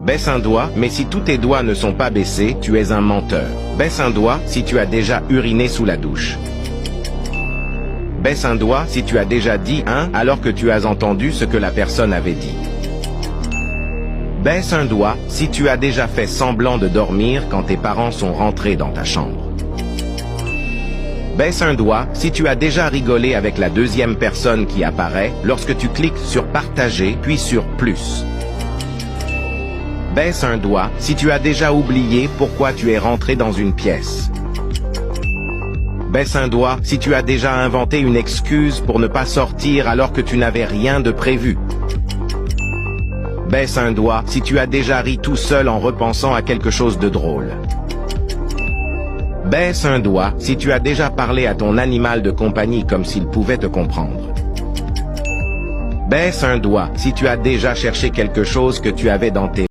Baisse un doigt, mais si tous tes doigts ne sont pas baissés, tu es un menteur. Baisse un doigt si tu as déjà uriné sous la douche. Baisse un doigt si tu as déjà dit « hein » alors que tu as entendu ce que la personne avait dit. Baisse un doigt si tu as déjà fait semblant de dormir quand tes parents sont rentrés dans ta chambre. Baisse un doigt si tu as déjà rigolé avec la deuxième personne qui apparaît lorsque tu cliques sur « Partager » puis sur « Plus ». Baisse un doigt si tu as déjà oublié pourquoi tu es rentré dans une pièce. Baisse un doigt si tu as déjà inventé une excuse pour ne pas sortir alors que tu n'avais rien de prévu. Baisse un doigt si tu as déjà ri tout seul en repensant à quelque chose de drôle. Baisse un doigt si tu as déjà parlé à ton animal de compagnie comme s'il pouvait te comprendre. Baisse un doigt si tu as déjà cherché quelque chose que tu avais dans tes